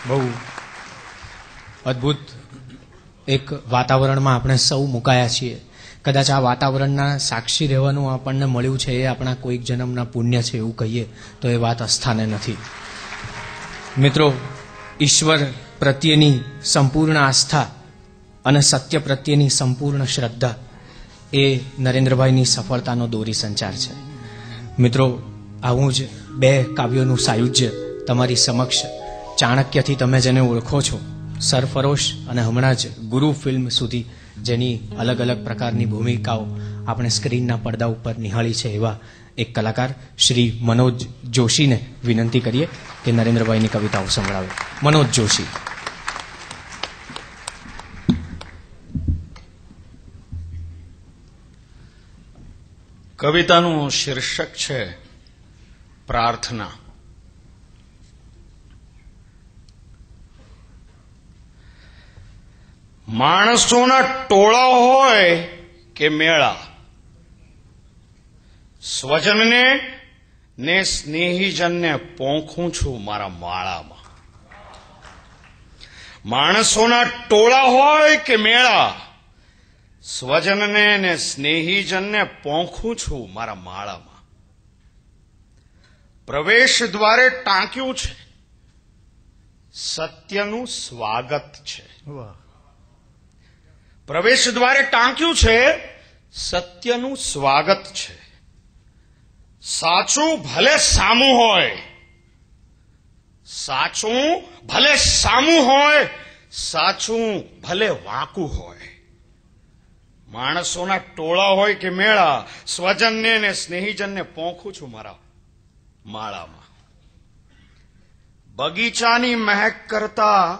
બહુ અદ્ભુત એક વાતાવરણમાં આપણે સૌ મુકાયા છીએ. કદાચ આ વાતાવરણના સાક્ષી રહેવાનું આપણને મળ્યું છે એ આપણા કોઈક જન્મના પુણ્ય છે એવું કહીએ તો એ વાત અસ્થાને નથી. મિત્રો, ઈશ્વર પ્રત્યેની સંપૂર્ણ આસ્થા અને સત્ય પ્રત્યેની સંપૂર્ણ શ્રદ્ધા એ નરેન્દ્રભાઈની સફળતાનો દોરી સંચાર છે. મિત્રો, આવું જ બે કાવ્યોનું સાયુજ્ય તમારી સમક્ષ ચાણક્યથી તમે જેને ઓળખો છો, સરફરોશ અને હમણાં જ ગુરુ ફિલ્મ સુધી જેની અલગ અલગ પ્રકારની ભૂમિકાઓ આપણે સ્ક્રીનના પડદા ઉપર નિહાળી છે એવા એક કલાકાર શ્રી મનોજ જોશીને વિનંતી કરીએ કે નરેન્દ્રભાઈની કવિતાઓ સંભળાવે. મનોજ જોશી. કવિતાનું શીર્ષક છે પ્રાર્થના. માણસોના ટોળા હોય કે મેળા, સ્વજનને ને સ્નેહીજનને પોંખું છું મારા માળામાં. માણસોના ટોળા હોય કે મેળા, સ્વજનને ને સ્નેહીજનને પોંખું છું મારા માળામાં. પ્રવેશ દ્વારે ટાંક્યું છે, સત્યનું સ્વાગત છે. પ્રવેશ દ્વારે ટાંક્યું છે, સત્યનું સ્વાગત છે. સાચું ભલે સામું હોય, સાચું ભલે સામું હોય, સાચું ભલે વાંકું હોય. માણસોના ટોળા હોય કે મેળા, સ્વજનને ને સ્નેહીજનને પોંખું છું મારા માળામાં. બગીચાની મહેક કરતા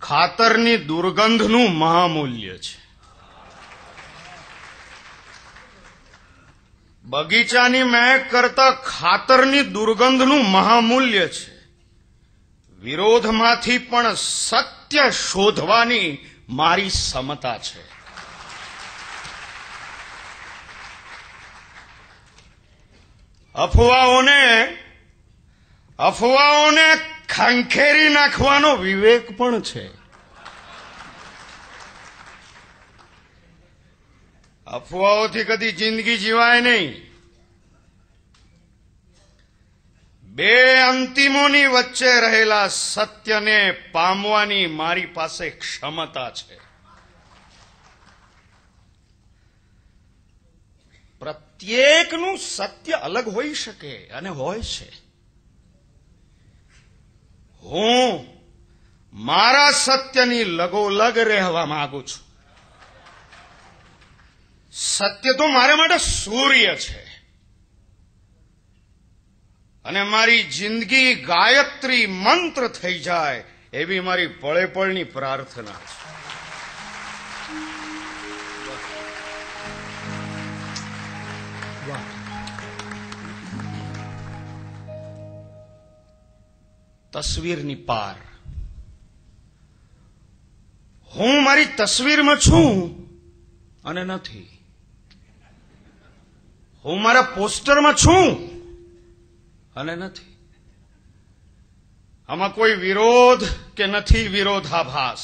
ખાતરની દુર્ગંધનું મહામૂલ્ય છે. બગીચાની મહેક કરતા ખાતરની દુર્ગંધનું મહામૂલ્ય છે. વિરોધમાંથી પણ સત્ય શોધવાની મારી ક્ષમતા છે. અફવાઓને ખંખેરી નાખવાનો વિવેક પણ છે. અફવાઓથી કદી જિંદગી જીવાય નહીં. બે અંતિમોની વચ્ચે રહેલા સત્યને પામવાની મારી પાસે ક્ષમતા છે. પ્રત્યેકનું સત્ય અલગ હોઈ શકે અને હોય છે. હું મારા સત્યની લગોલગ રહેવા માંગુ છું. સત્ય તો મારા માટે સૂર્ય છે અને મારી જિંદગી ગાયત્રી મંત્ર થઈ જાય એવી મારી પળે પળની પ્રાર્થના છે. તસવીરની પાર. હું મારી તસવીરમાં છું અને નથી. હું મારા પોસ્ટરમાં છું અને નથી. આમાં કોઈ વિરોધ કે નથી વિરોધાભાસ.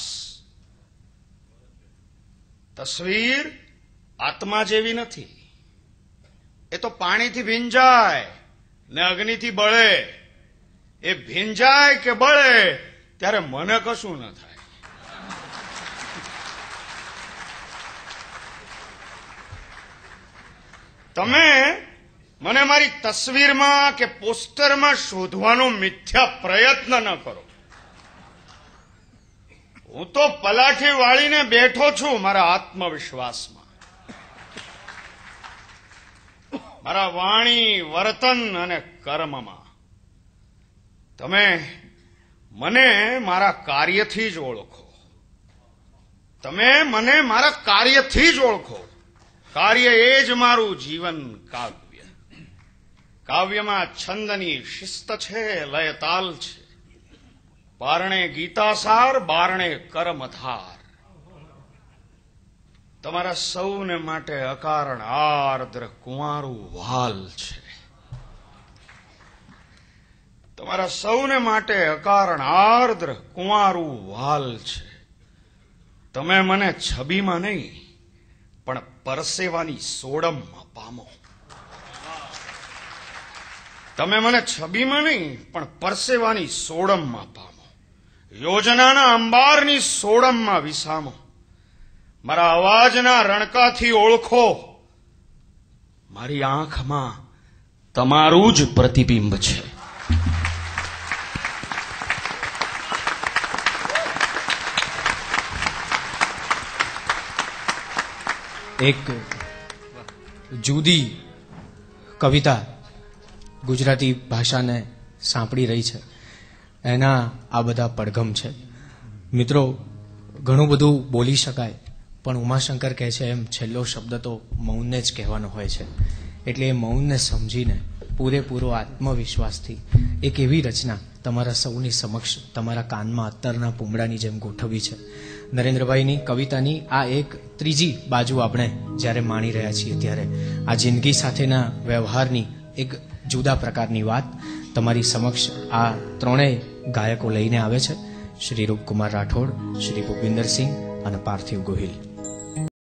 તસવીર આત્મા જેવી નથી. એ તો પાણીથી ભીંજાય ને અગ્નિથી બળે. એ ભીંજાય કે બળે ત્યારે મને કશું ન થાય. તમે મને મારી તસવીરમાં કે પોસ્ટરમાં શોધવાનો મિથ્યા પ્રયત્ન ન કરો. હું તો પલાઠી વાળીને બેઠો છું મારા આત્મવિશ્વાસમાં. મારા વાણી, વર્તન અને કર્મમાં. તમે મને મારા કાર્યથી જ ઓળખો. તમે મને મારા કાર્યથી જ ઓળખો. કાર્ય એ જ મારું જીવન કાવ્ય. કાવ્યમાં છંદની શિસ્ત છે, લય તાલ છે. બારણે ગીતાસાર, બારણે કર્મધાર. તમારા સૌને માટે અકારણ આર્દ્ર કુંવારું વાલ છે. તમારા સૌને માટે અકારણ આર્દ્ર કુંવારું વાલ છે. તમે મને છબીમાં નહીં પણ પરસેવાની સોડમમાં પામો. તમે મને છબીમાં નહીં પણ પરસેવાની સોડમમાં પામો. યોજનાના અંબારની સોડમમાં વિસામો. મારા અવાજના રણકાથી ઓળખો, મારી આંખમાં તમારું જ પ્રતિબિંબ છે. એક જુદી કવિતા ગુજરાતી ભાષાને સાંપડી રહી છે, એના આ બધા પડઘમ છે. મિત્રો, ઘણું બધું બોલી શકાય, પણ ઉમાશંકર કહે છે એમ છેલ્લો શબ્દ તો મૌનને જ કહેવાનો હોય છે. એટલે એ મૌનને સમજીને પૂરેપૂરો આત્મવિશ્વાસથી એક એવી રચના તમારા સૌની સમક્ષ તમારા કાનમાં અત્તરના પૂમડાની જેમ ગોઠવી છે. નરેન્દ્રભાઈની કવિતાની આ એક ત્રીજી બાજુ આપણે જ્યારે માણી રહ્યા છીએ, ત્યારે આ જિંદગી સાથેના વ્યવહારની એક જુદા પ્રકારની વાત તમારી સમક્ષ આ ત્રણેય ગાયકો લઈને આવે છે: શ્રી રૂપકુમાર રાઠોડ, શ્રી ભૂપિન્દરસિંહ અને પાર્થિવ ગોહિલ.